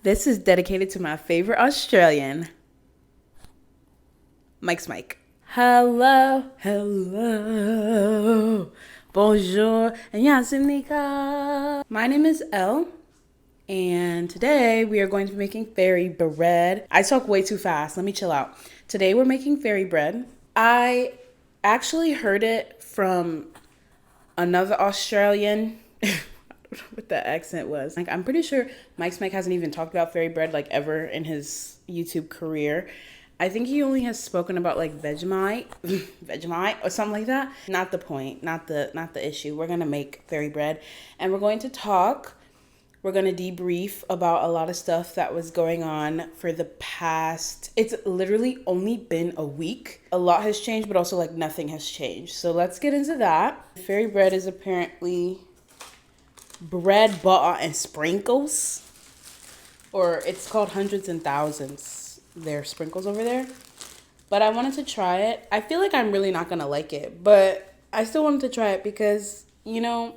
This is dedicated to my favorite Australian, Mike's Mike. Hello, hello, bonjour, and yasimnika. My name is Elle, and today we are going to be making fairy bread. I talk way too fast. Let me chill out. Today we're making fairy bread. I actually heard it from another Australian. What the accent was. Like, I'm pretty sure Mike's Mike hasn't even talked about fairy bread like ever in his YouTube career. I think he only has spoken about like Vegemite, Vegemite or something like that. Not the point, not the issue. We're gonna make fairy bread and we're going to talk. We're gonna debrief about a lot of stuff that was going on for the past. It's literally only been a week. A lot has changed, but also like nothing has changed. So let's get into that. Fairy bread is apparently bread, butter, and sprinkles, or it's called hundreds and thousands. They're sprinkles over there, but I wanted to try it. I feel like I'm really not gonna like it, but I still wanted to try it because, you know,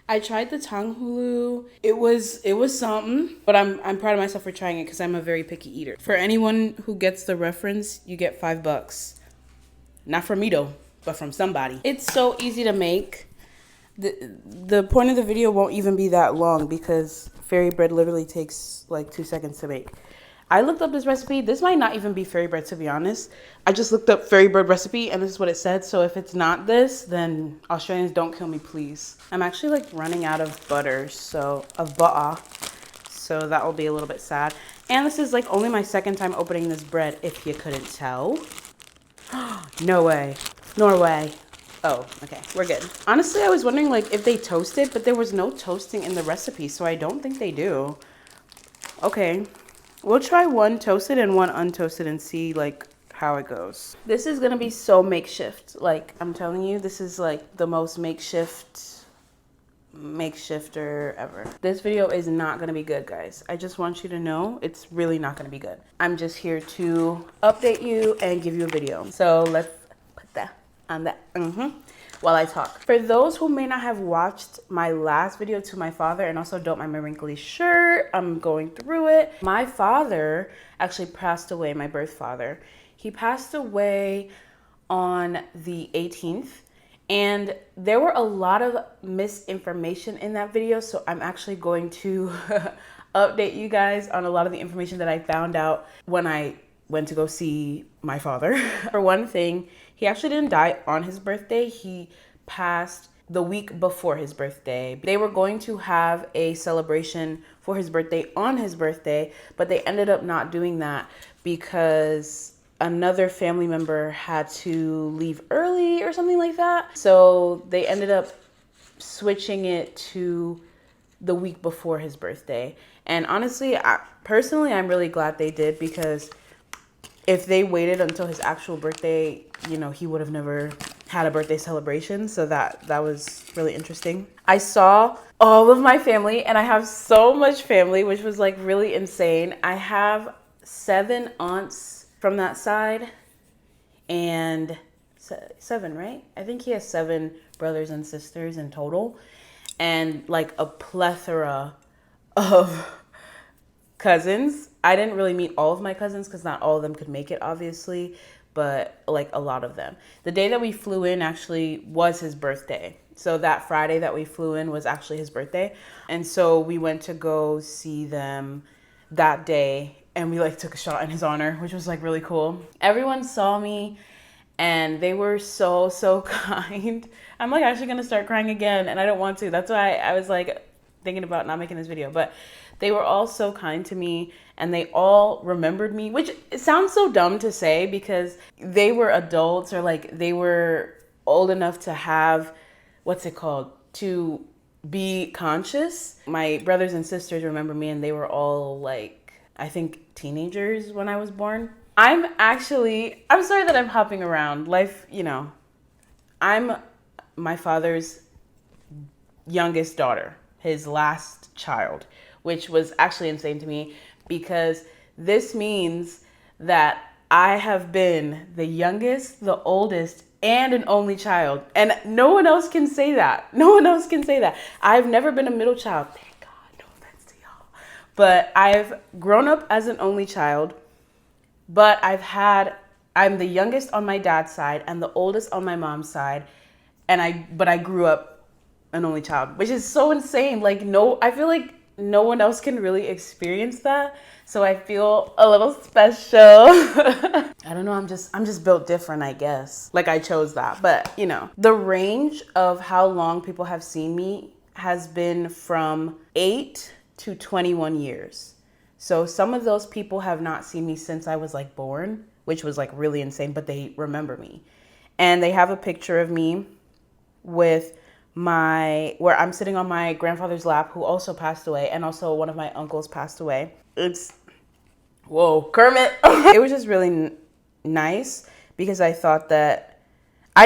I tried the tanghulu. It was something, but I'm proud of myself for trying it because I'm a very picky eater. For anyone who gets the reference, you get $5. Not from me though, but from somebody. It's so easy to make. The point of the video won't even be that long because fairy bread literally takes like 2 seconds to make. I looked up this recipe. This might not even be fairy bread, to be honest. I just looked up fairy bread recipe and this is what it said. So if it's not this, then Australians, don't kill me, please. I'm actually like running out of butter, so that will be a little bit sad. And this is like only my second time opening this bread, if you couldn't tell. No way. Norway. Oh, okay, we're good. Honestly, I was wondering like if they toasted, but there was no toasting in the recipe, so I don't think they do. Okay, we'll try one toasted and one untoasted and see like how it goes. This is gonna be so makeshift. Like, I'm telling you, this is like the most makeshifter ever. This video is not gonna be good, guys. I just want you to know it's really not gonna be good. I'm just here to update you and give you a video. So let's put that on that while I talk. For those who may not have watched my last video to my father, and also don't mind my wrinkly shirt, I'm going through it. My father actually passed away, my birth father. He passed away on the 18th, and there were a lot of misinformation in that video, so I'm actually going to update you guys on a lot of the information that I found out when I went to go see my father. For one thing, he actually didn't die on his birthday. He passed the week before his birthday. They were going to have a celebration for his birthday on his birthday, but they ended up not doing that because another family member had to leave early or something like that. So they ended up switching it to the week before his birthday. And honestly, personally, I'm really glad they did, because if they waited until his actual birthday, you know, he would have never had a birthday celebration. So that was really interesting. I saw all of my family, and I have so much family, which was like really insane. I have 7 aunts from that side, and 7, right? I think he has 7 brothers and sisters in total, and like a plethora of cousins. I didn't really meet all of my cousins because not all of them could make it, obviously, but like a lot of them. The day that we flew in actually was his birthday. So that Friday that we flew in was actually his birthday. And so we went to go see them that day, and we like took a shot in his honor, which was like really cool. Everyone saw me and they were so kind. I'm like actually gonna start crying again, and I don't want to. That's why I was like thinking about not making this video, but they were all so kind to me, and they all remembered me, which it sounds so dumb to say because they were adults, or like they were old enough to have, what's it called, to be conscious. My brothers and sisters remember me, and they were all like, I think teenagers when I was born. I'm sorry that I'm hopping around. Life, you know, I'm my father's youngest daughter, his last child, which was actually insane to me because this means that I have been the youngest, the oldest, and an only child. And no one else can say that. No one else can say that. I've never been a middle child. Thank God, no offense to y'all. But I've grown up as an only child, but I'm the youngest on my dad's side and the oldest on my mom's side. But I grew up an only child, which is so insane. Like, no, I feel like no one else can really experience that. So I feel a little special. I don't know, I'm just built different, I guess. Like, I chose that. But, you know, the range of how long people have seen me has been from 8 to 21 years. So some of those people have not seen me since I was like born, which was like really insane, but they remember me. And they have a picture of me with where I'm sitting on my grandfather's lap, who also passed away, and also one of my uncles passed away. Whoa, Kermit. It was just really nice because I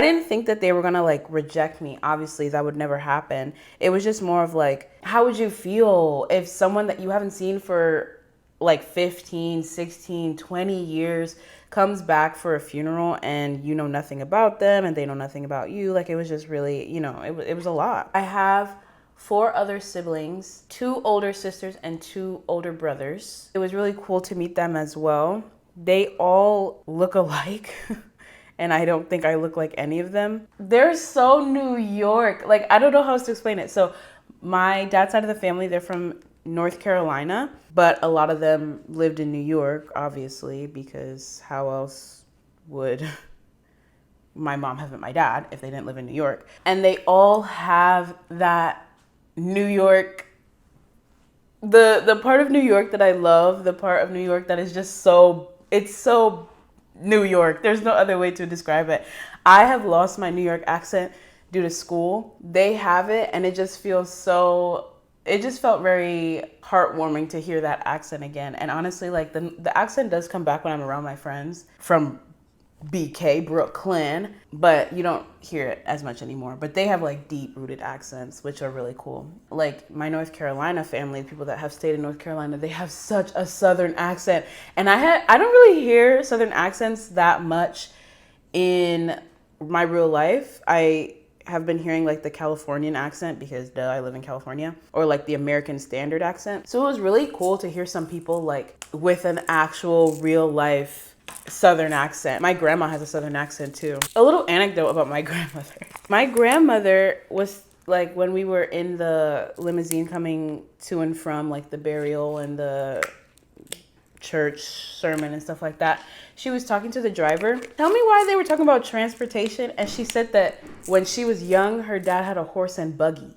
didn't think that they were gonna like reject me. Obviously, that would never happen. It was just more of like, how would you feel if someone that you haven't seen for like 15, 16, 20 years comes back for a funeral and you know nothing about them and they know nothing about you? Like, it was just really, you know, it was a lot. I have 4 other siblings, 2 older sisters and 2 older brothers. It was really cool to meet them as well. They all look alike. And I don't think I look like any of them. They're so New York. Like, I don't know how else to explain it. So my dad's side of the family, they're from North Carolina, but a lot of them lived in New York, obviously, because how else would my mom have met my dad if they didn't live in New York? And they all have that New York, the part of New York that I love, the part of New York that is just it's so New York. There's no other way to describe it. I have lost my New York accent due to school. They have it, and it just felt very heartwarming to hear that accent again. And honestly, like the accent does come back when I'm around my friends from BK, Brooklyn, but you don't hear it as much anymore. But they have like deep rooted accents, which are really cool. Like my North Carolina family, people that have stayed in North Carolina, they have such a Southern accent. And I don't really hear Southern accents that much in my real life. I have been hearing like the Californian accent because I live in California, or like the American Standard accent. So it was really cool to hear some people like with an actual real life Southern accent. My grandma has a Southern accent too. A little anecdote about my grandmother. My grandmother was like, when we were in the limousine coming to and from like the burial and the church sermon and stuff like that, she was talking to the driver. Tell me why they were talking about transportation. And she said that when she was young, her dad had a horse and buggy.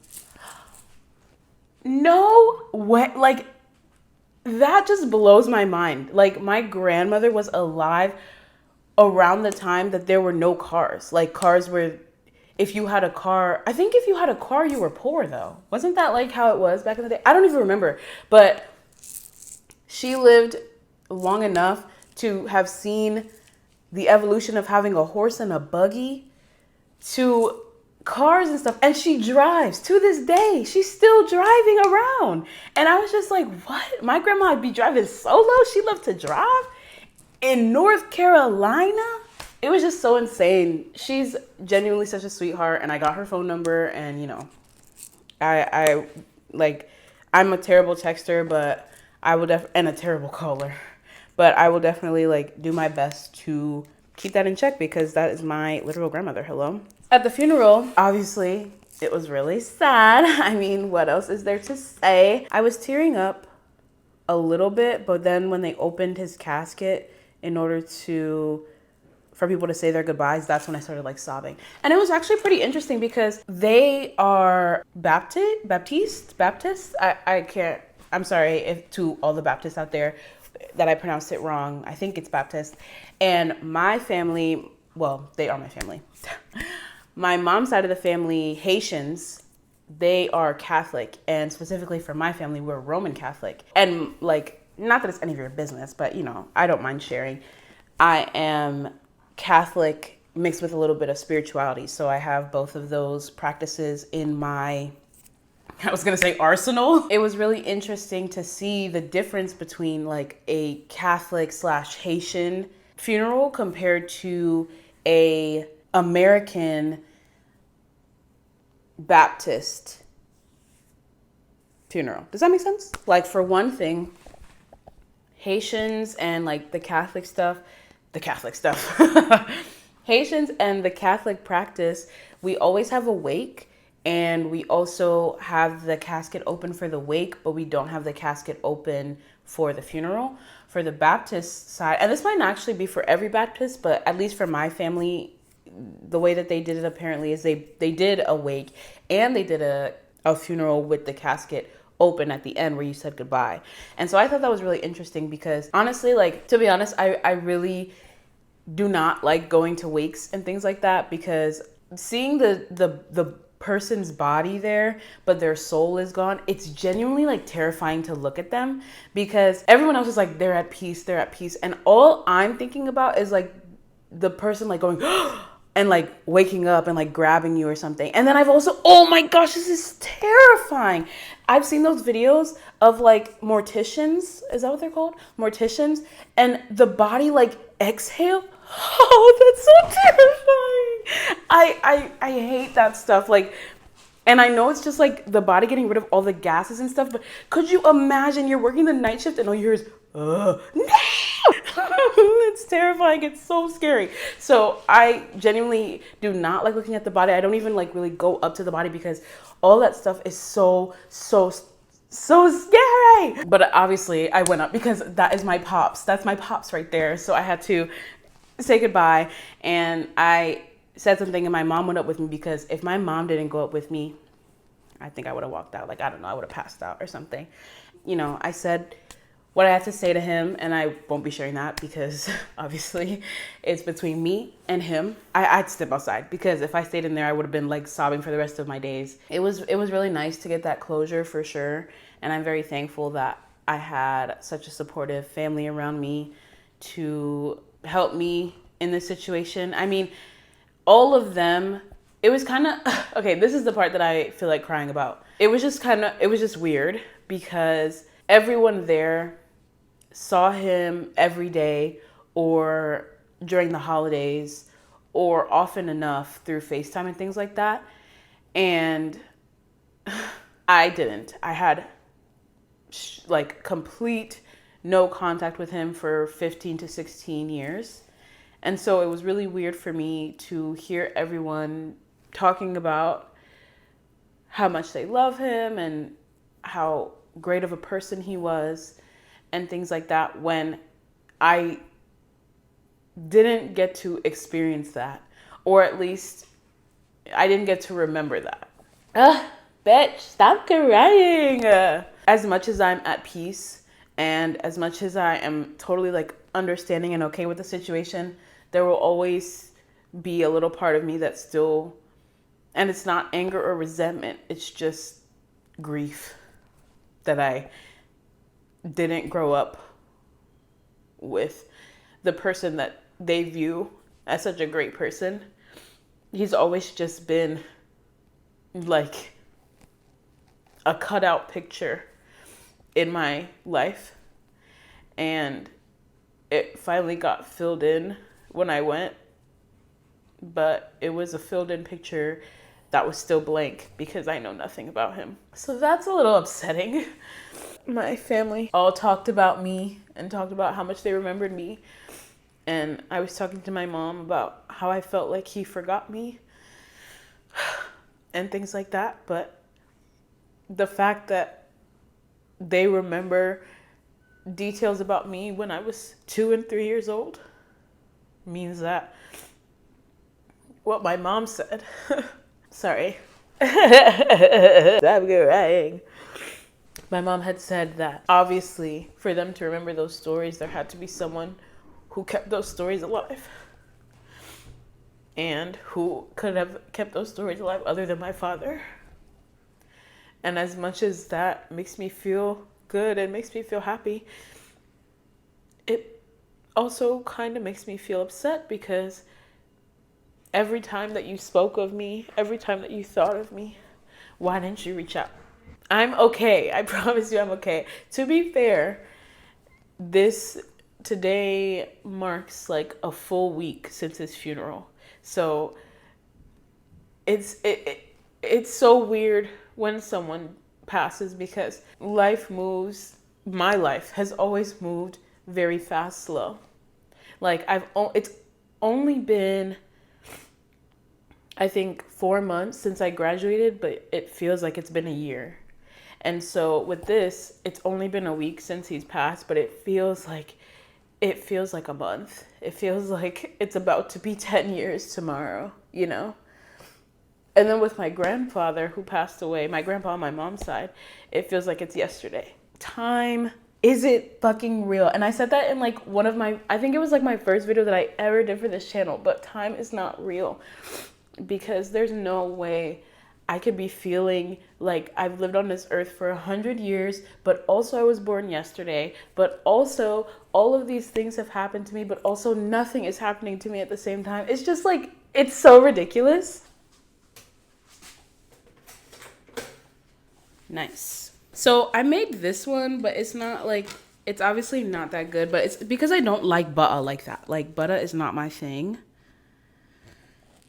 No way. Like, that just blows my mind. Like, my grandmother was alive around the time that there were no cars. Like, cars were, if you had a car, I think if you had a car, you were poor though. Wasn't that like how it was back in the day? I don't even remember. But she lived long enough to have seen the evolution of having a horse and a buggy to cars and stuff. And she drives to this day. She's still driving around. And I was just like, what? My grandma would be driving solo? She loved to drive in North Carolina? It was just so insane. She's genuinely such a sweetheart. And I got her phone number, and you know, I'm a terrible texter, but I will and a terrible caller. But I will definitely like do my best to keep that in check, because that is my literal grandmother. Hello. At the funeral, obviously, it was really sad. I mean, what else is there to say? I was tearing up a little bit, but then when they opened his casket in order for people to say their goodbyes, that's when I started like sobbing. And it was actually pretty interesting because they are Baptist. I'm sorry if to all the Baptists out there that I pronounced it wrong. I think it's Baptist. And my family, well, they are my family. My mom's side of the family, Haitians, they are Catholic. And specifically for my family, we're Roman Catholic. And like, not that it's any of your business, but you know, I don't mind sharing. I am Catholic mixed with a little bit of spirituality. So I have both of those practices in my, I was going to say arsenal. It was really interesting to see the difference between like a Catholic / Haitian funeral compared to a American Baptist funeral. Does that make sense? Like, for one thing, Haitians and like the Catholic stuff, Haitians and the Catholic practice, we always have a wake, and we also have the casket open for the wake, but we don't have the casket open for the funeral. For the Baptist side, and this might not actually be for every Baptist, but at least for my family, the way that they did it apparently is they did a wake and they did a funeral with the casket open at the end where you said goodbye. And so I thought that was really interesting because honestly, like, to be honest, I really do not like going to wakes and things like that, because seeing the person's body there but their soul is gone, it's genuinely like terrifying to look at them, because everyone else is like they're at peace, and all I'm thinking about is like the person like going and like waking up and like grabbing you or something. And then I've also, oh my gosh, this is terrifying, I've seen those videos of like morticians, is that what they're called, morticians, and the body like exhale. Oh, that's so terrifying. I hate that stuff. Like, and I know it's just like the body getting rid of all the gases and stuff, but could you imagine you're working the night shift and all you hear is, no! It's terrifying. It's so scary. So I genuinely do not like looking at the body. I don't even like really go up to the body because all that stuff is so scary. But obviously I went up because that is my pops. That's my pops right there. So I had to say goodbye, and I said something, and my mom went up with me, because if my mom didn't go up with me, I think I would have walked out. Like, I don't know, I would have passed out or something. You know, I said what I had to say to him, and I won't be sharing that because obviously it's between me and him. I'd step outside, because if I stayed in there, I would have been like sobbing for the rest of my days. It was really nice to get that closure for sure, and I'm very thankful that I had such a supportive family around me to help me in this situation. I mean, all of them, it was kind of, okay, this is the part that I feel like crying about. It was just weird, because everyone there saw him every day or during the holidays or often enough through FaceTime and things like that. And I didn't. I had like complete no contact with him for 15 to 16 years. And so it was really weird for me to hear everyone talking about how much they love him and how great of a person he was and things like that, when I didn't get to experience that, or at least I didn't get to remember that. Bitch, stop crying. As much as I'm at peace, and as much as I am totally like understanding and okay with the situation, there will always be a little part of me that's still, and it's not anger or resentment, it's just grief that I didn't grow up with the person that they view as such a great person. He's always just been like a cutout picture in my life, and it finally got filled in when I went, but it was a filled in picture that was still blank because I know nothing about him. So that's a little upsetting. My family all talked about me and talked about how much they remembered me, and I was talking to my mom about how I felt like he forgot me and things like that. But the fact that they remember details about me when I was 2 and 3 years old means that what my mom said, sorry, I'm crying. My mom had said that obviously for them to remember those stories, there had to be someone who kept those stories alive. And who could have kept those stories alive other than my father? And as much as that makes me feel good and makes me feel happy, it also kind of makes me feel upset, because every time that you spoke of me, every time that you thought of me, why didn't you reach out? I'm okay. I promise you I'm okay. To be fair, today marks like a full week since his funeral. So it's so weird when someone passes, because life moves. My life has always moved very fast, slow. Like it's only been, I think, 4 months since I graduated, but it feels like it's been a year. And so with this, it's only been a week since he's passed, but it feels like a month. It feels like it's about to be 10 years tomorrow, you know? And then with my grandfather who passed away, my grandpa on my mom's side, it feels like it's yesterday. Time isn't fucking real. And I said that in like one of my, I think it was like my first video that I ever did for this channel, but time is not real, because there's no way I could be feeling like I've lived on this earth for 100 years, but also I was born yesterday, but also all of these things have happened to me, but also nothing is happening to me at the same time. It's just like, it's so ridiculous. Nice. So I made this one, but it's not like, it's obviously not that good, but it's because I don't like butter like that. Like, butter is not my thing.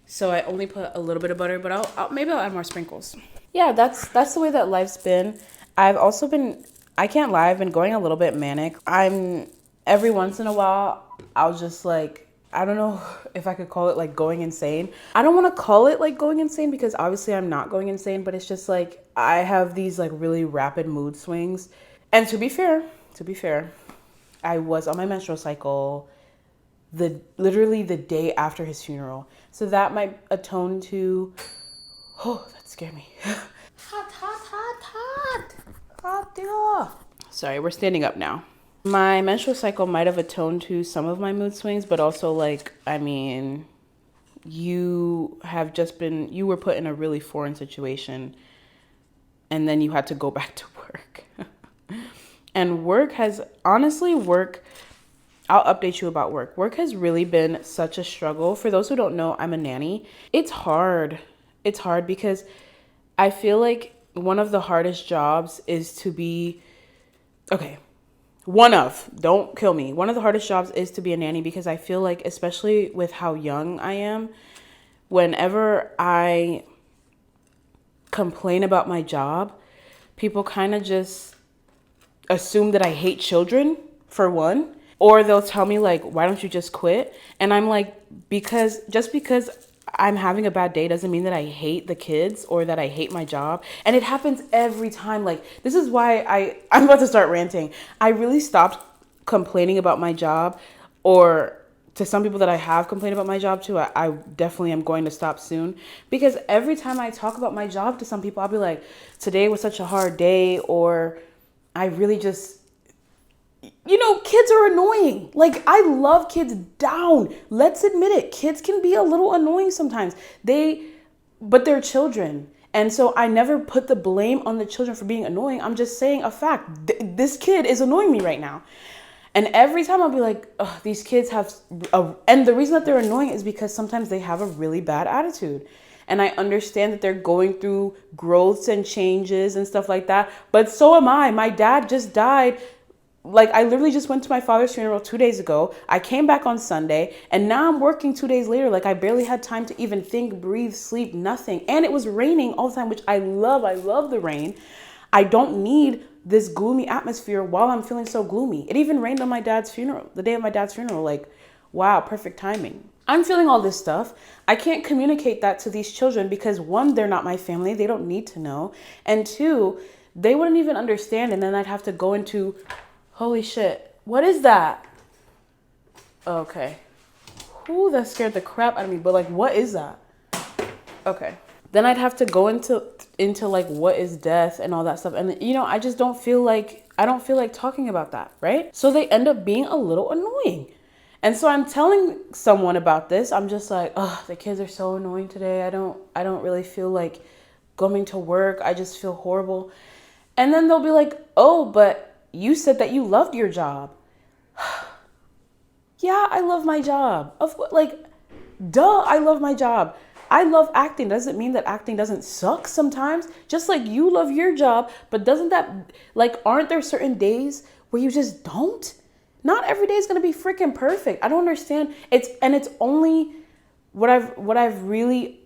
So I only put a little bit of butter, but maybe I'll add more sprinkles. Yeah, that's the way that life's been. I've also been, I can't lie, I've been going a little bit manic. Every once in a while, I'll just like, I don't know if I could call it like going insane. I don't want to call it like going insane, because obviously I'm not going insane, but it's just like I have these like really rapid mood swings. And to be fair, I was on my menstrual cycle literally the day after his funeral. So that might atone to, oh, that scared me. Hot, yeah. Sorry, we're standing up now. My menstrual cycle might have atoned to some of my mood swings, but also like, I mean, you were put in a really foreign situation, and then you had to go back to work. And work, I'll update you about work. Work has really been such a struggle. For those who don't know, I'm a nanny. It's hard. It's hard because I feel like one of the hardest jobs is to be, don't kill me. One of the hardest jobs is to be a nanny, because I feel like, especially with how young I am, whenever I complain about my job, people kind of just assume that I hate children, for one. Or they'll tell me like, why don't you just quit? And I'm like, because I'm having a bad day doesn't mean that I hate the kids or that I hate my job. And it happens every time. Like, this is why I'm about to start ranting. I really stopped complaining about my job, or to some people that I have complained about my job to, I definitely am going to stop soon. Because every time I talk about my job to some people, I'll be like, today was such a hard day, or I really just, kids are annoying. Like, I love kids down. Let's admit it. Kids can be a little annoying sometimes. But they're children. And so I never put the blame on the children for being annoying. I'm just saying a fact. This kid is annoying me right now. And every time I'll be like, oh, these kids have, and the reason that they're annoying is because sometimes they have a really bad attitude. And I understand that they're going through growths and changes and stuff like that. But so am I. My dad just died. Like, I literally just went to my father's funeral 2 days ago. I came back on Sunday, and now I'm working 2 days later. Like, I barely had time to even think, breathe, sleep, nothing. And it was raining all the time, which I love. I love the rain. I don't need this gloomy atmosphere while I'm feeling so gloomy. It even rained on my dad's funeral, the day of my dad's funeral. Like, wow, perfect timing. I'm feeling all this stuff. I can't communicate that to these children because, one, they're not my family. They don't need to know. And two, they wouldn't even understand. And then I'd have to go into, holy shit, what is that? Okay. Ooh, that scared the crap out of me. But like, what is that? Okay. Then I'd have to go into like, what is death and all that stuff. And I just don't feel like talking about that, right? So they end up being a little annoying. And so I'm telling someone about this. I'm just like, oh, the kids are so annoying today. I don't really feel like going to work. I just feel horrible. And then they'll be like, oh, but you said that you loved your job. Yeah, I love my job. I love my job. I love acting. Doesn't mean that acting doesn't suck sometimes. Just like you love your job, but doesn't that, like, aren't there certain days where you just don't? Not every day is going to be freaking perfect. I don't understand. It's only what I've really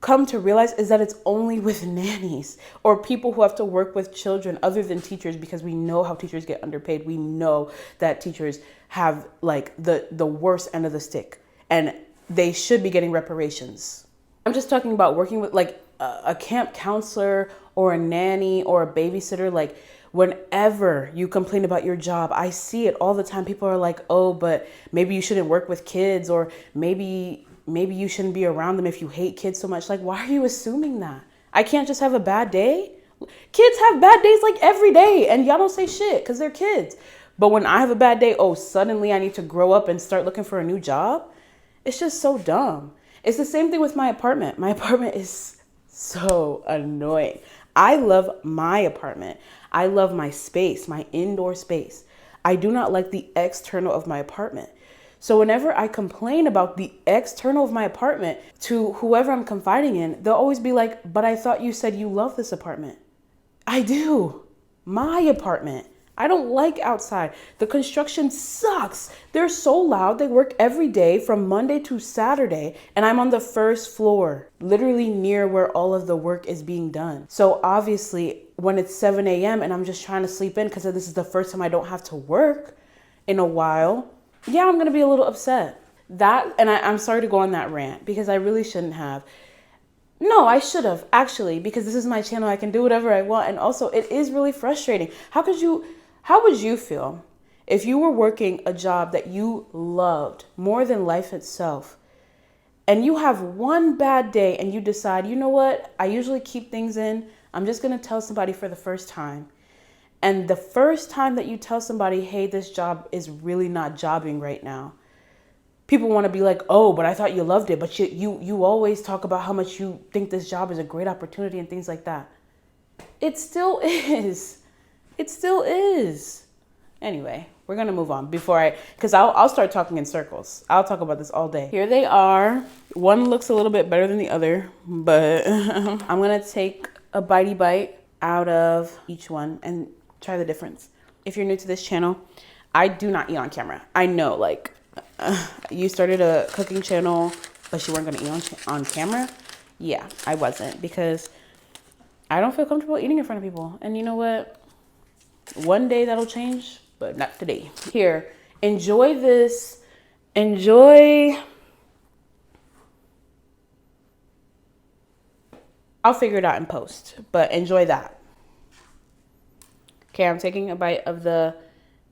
come to realize is that it's only with nannies or people who have to work with children other than teachers, because we know how teachers get underpaid. We know that teachers have like the worst end of the stick, and they should be getting reparations. I'm just talking about working with like a camp counselor or a nanny or a babysitter. Like, whenever you complain about your job, I see it all the time. People are like, oh, but maybe you shouldn't work with kids, or maybe you shouldn't be around them if you hate kids so much. Like, why are you assuming that? I can't just have a bad day? Kids have bad days like every day, and y'all don't say shit because they're kids. But when I have a bad day, oh, suddenly I need to grow up and start looking for a new job? It's just so dumb. It's the same thing with my apartment. My apartment is so annoying. I love my apartment. I love my space, my indoor space. I do not like the external of my apartment. So whenever I complain about the external of my apartment to whoever I'm confiding in, they'll always be like, but I thought you said you love this apartment. I do. My apartment. I don't like outside. The construction sucks. They're so loud. They work every day from Monday to Saturday, and I'm on the first floor, literally near where all of the work is being done. So obviously when it's 7 a.m. and I'm just trying to sleep in because this is the first time I don't have to work in a while, yeah, I'm going to be a little upset. I'm sorry to go on that rant because I really shouldn't have. No, I should have, actually, because this is my channel. I can do whatever I want. And also, it is really frustrating. How would you feel if you were working a job that you loved more than life itself, and you have one bad day and you decide, you know what? I usually keep things in. I'm just going to tell somebody for the first time. And the first time that you tell somebody, hey, this job is really not jobbing right now, people want to be like, oh, but I thought you loved it. But you always talk about how much you think this job is a great opportunity and things like that. It still is. It still is. Anyway, we're going to move on because I'll start talking in circles. I'll talk about this all day. Here they are. One looks a little bit better than the other, but I'm going to take a bite out of each one and try the difference. If you're new to this channel, I do not eat on camera. I know, like, you started a cooking channel, but you weren't going to eat on camera. Yeah, I wasn't, because I don't feel comfortable eating in front of people. And you know what? One day that'll change, but not today. Here, enjoy this. Enjoy. I'll figure it out in post, but enjoy that. Okay, I'm taking a bite of the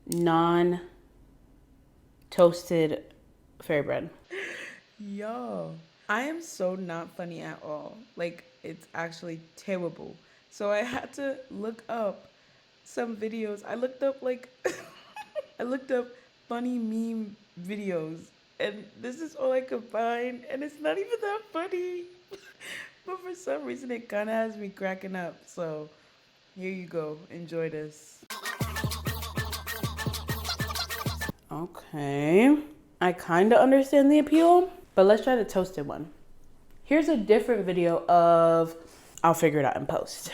non-toasted fairy bread. Yo, I am so not funny at all. Like, it's actually terrible. So I had to look up some videos. I looked up funny meme videos, and this is all I could find, and it's not even that funny. But for some reason it kind of has me cracking up. So here you go. Enjoy this. Okay. I kind of understand the appeal, but let's try the toasted one. Here's a different video of, I'll figure it out in post.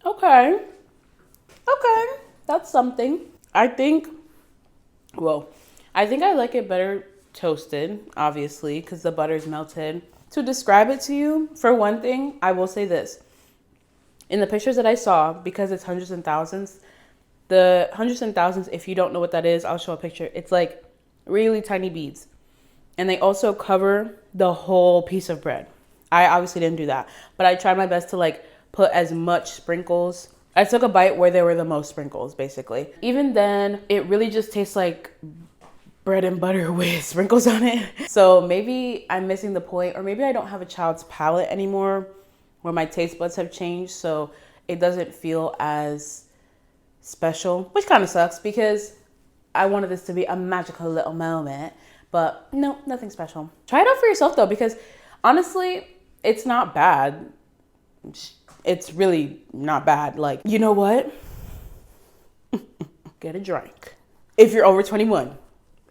Okay. Okay. That's something. I think I like it better toasted, obviously, because the butter's melted. To describe it to you, for one thing, I will say this. In the pictures that I saw, because it's hundreds and thousands, the hundreds and thousands, if you don't know what that is, I'll show a picture. It's like really tiny beads. And they also cover the whole piece of bread. I obviously didn't do that, but I tried my best to like put as much sprinkles. I took a bite where there were the most sprinkles, basically. Even then, it really just tastes like bread and butter with sprinkles on it. So maybe I'm missing the point, or maybe I don't have a child's palate anymore where my taste buds have changed, so it doesn't feel as special, which kind of sucks because I wanted this to be a magical little moment, but no, nothing special. Try it out for yourself though, because honestly, it's not bad. It's really not bad. Like, you know what? Get a drink. If you're over 21.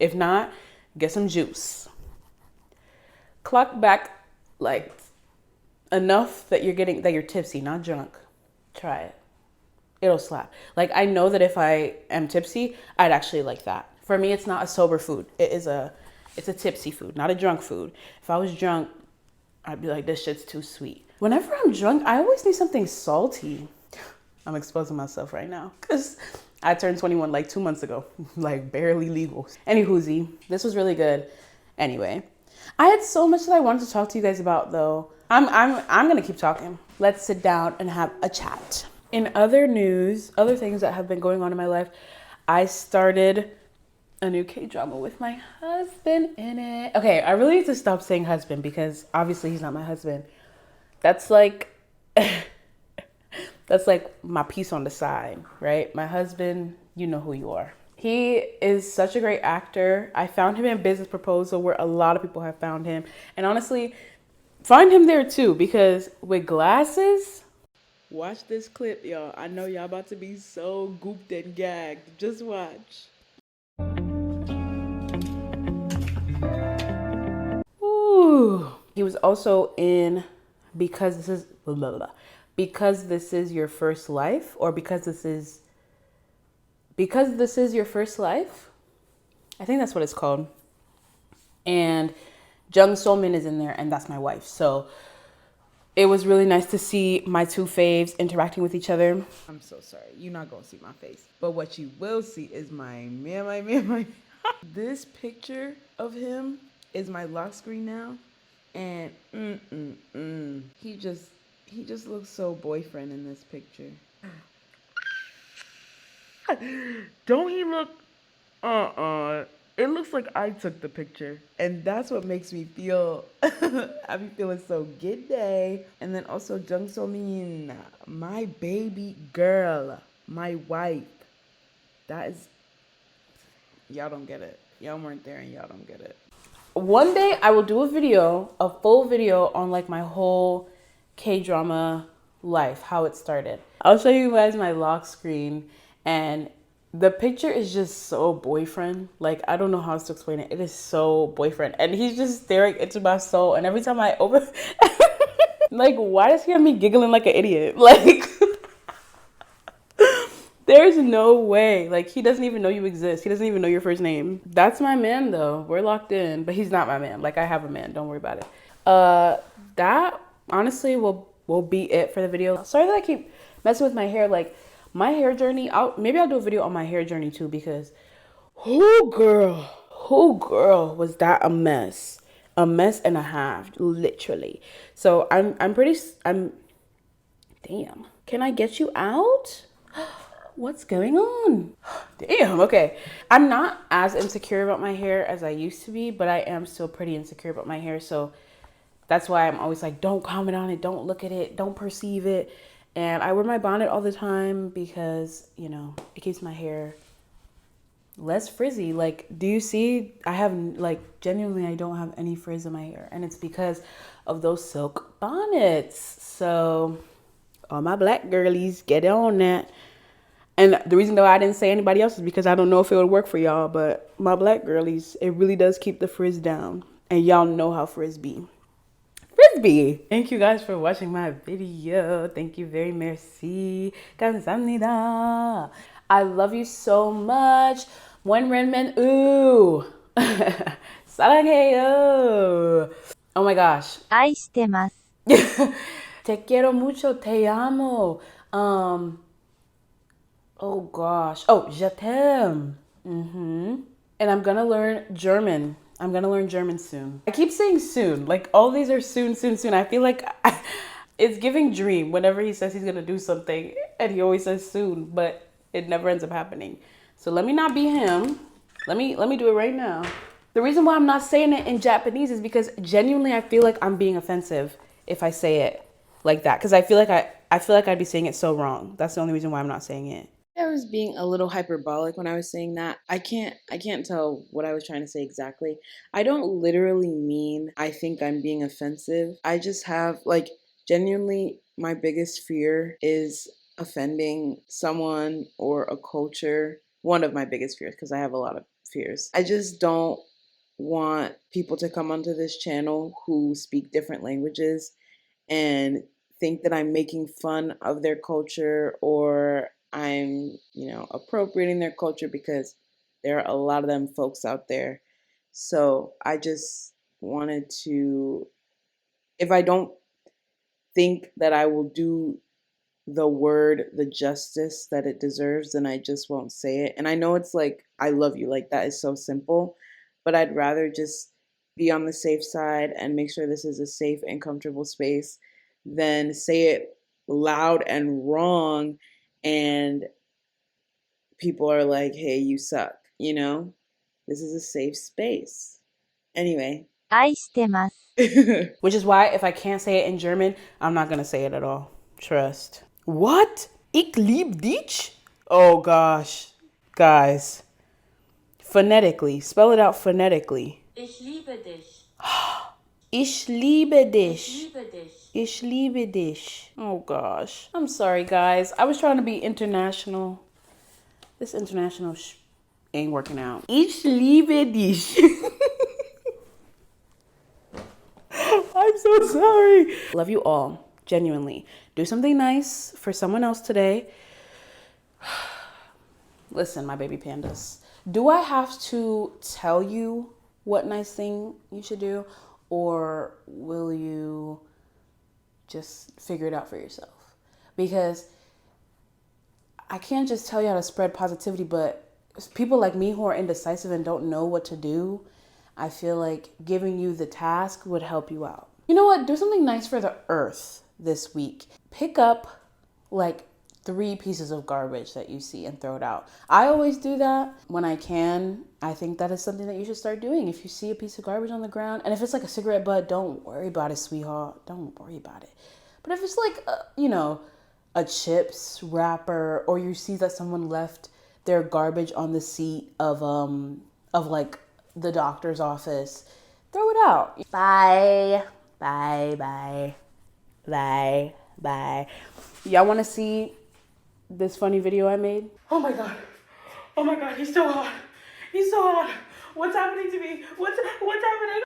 If not, get some juice. Clock back like enough that you're tipsy, not drunk. Try it. it'll slap. Like I know that if I am tipsy, I'd actually like that. For me, it's not a sober food. It's a tipsy food, not a drunk food. If I was drunk, I'd be like, this shit's too sweet. Whenever I'm drunk, I always need something salty. I'm exposing myself right now because I turned 21 like 2 months ago, like barely legal. Anywhoozy, this was really good. Anyway, I had so much that I wanted to talk to you guys about though. I'm gonna keep talking. Let's sit down and have a chat. In other news, other things that have been going on in my life, I started a new K-drama with my husband in it. Okay, I really need to stop saying husband because obviously he's not my husband. That's like that's like my piece on the side, right? My husband, you know who you are. He is such a great actor. I found him in Business Proposal where a lot of people have found him. And honestly, find him there too because with glasses, watch this clip, y'all. I know y'all about to be so gooped and gagged. Just watch. Ooh. He was also in Because This Is blah, blah, blah. Because This Is Your First Life, or Because This Is Your First Life. I think that's what it's called. And Jung So-min is in there, and that's my wife. So it was really nice to see my two faves interacting with each other. I'm so sorry. You're not going to see my face. But what you will see is my man. This picture of him is my lock screen now. And he just looks so boyfriend in this picture. Don't he look it looks like I took the picture. And that's what makes me feel I be feeling so giddy. And then also Jung So-min, my baby girl, my wife. That is, y'all don't get it. Y'all weren't there and y'all don't get it. One day I will do a full video on like my whole K-drama life, how it started. I'll show you guys my lock screen, and the picture is just so boyfriend. Like, I don't know how else to explain it. It is so boyfriend. And he's just staring into my soul. And every time I open, like, why does he have me giggling like an idiot? Like, there's no way. Like, he doesn't even know you exist. He doesn't even know your first name. That's my man, though. We're locked in. But he's not my man. Like, I have a man. Don't worry about it. That, honestly, will be it for the video. Sorry that I keep messing with my hair. Like, my hair journey, maybe I'll do a video on my hair journey too, because who girl was that a mess and a half, literally. So I'm damn, can I get you out? What's going on? Damn, okay. I'm not as insecure about my hair as I used to be, but I am still pretty insecure about my hair. So that's why I'm always like, don't comment on it, don't look at it, don't perceive it. And I wear my bonnet all the time because, you know, it keeps my hair less frizzy. Like, do you see? I have, like, genuinely, I don't have any frizz in my hair. And it's because of those silk bonnets. So, all my black girlies, get on that. And the reason why I didn't say anybody else is because I don't know if it would work for y'all. But my black girlies, it really does keep the frizz down. And y'all know how frizz be. Frisbee. Thank you guys for watching my video. Thank you very merci. 감사합니다. I love you so much. 원맨맨 우. 사랑해요. Oh my gosh. 愛してます. Te quiero mucho. Te amo. Oh gosh. Oh, je t'aime. And I'm gonna learn German. I'm going to learn German soon. I keep saying soon. Like, all these are soon. I feel like it's giving dream whenever he says he's going to do something. And he always says soon, but it never ends up happening. So let me not be him. Let me do it right now. The reason why I'm not saying it in Japanese is because genuinely I feel like I'm being offensive if I say it like that. Because I feel like I'd be saying it so wrong. That's the only reason why I'm not saying it. I was being a little hyperbolic when I was saying that. I can't tell what I was trying to say exactly. I don't literally mean I think I'm being offensive. I just have, like, genuinely my biggest fear is offending someone or a culture. One of my biggest fears, because I have a lot of fears. I just don't want people to come onto this channel who speak different languages and think that I'm making fun of their culture or I'm, appropriating their culture because there are a lot of them folks out there. So I just wanted to, if I don't think that I will do the word the justice that it deserves, then I just won't say it. And I know it's like, I love you, like that is so simple, but I'd rather just be on the safe side and make sure this is a safe and comfortable space than say it loud and wrong and people are like, hey, you suck, This is a safe space. Anyway. 愛してます。Which is why if I can't say it in German, I'm not gonna say it at all. Trust. What? Ich lieb dich? Oh gosh. Guys. Phonetically. Spell it out phonetically. Ich liebe dich. Ich liebe dich. Ich liebe dich. Ich liebe dich. Oh gosh. I'm sorry, guys. I was trying to be international. This international ain't working out. Ich liebe dich. I'm so sorry. Love you all. Genuinely. Do something nice for someone else today. Listen, my baby pandas. Do I have to tell you what nice thing you should do? Or will you just figure it out for yourself? Because I can't just tell you how to spread positivity, but people like me who are indecisive and don't know what to do, I feel like giving you the task would help you out. You know what? Do something nice for the earth this week. Pick up like 3 pieces of garbage that you see and throw it out. I always do that when I can. I think that is something that you should start doing. If you see a piece of garbage on the ground, and if it's like a cigarette butt, don't worry about it, sweetheart. Don't worry about it. But if it's like, a chips wrapper, or you see that someone left their garbage on the seat of like the doctor's office, throw it out. Bye. Bye, bye, bye, bye. Y'all want to see this funny video I made? Oh my God, he's so hot. He's so hot. What's happening to me? What's happening?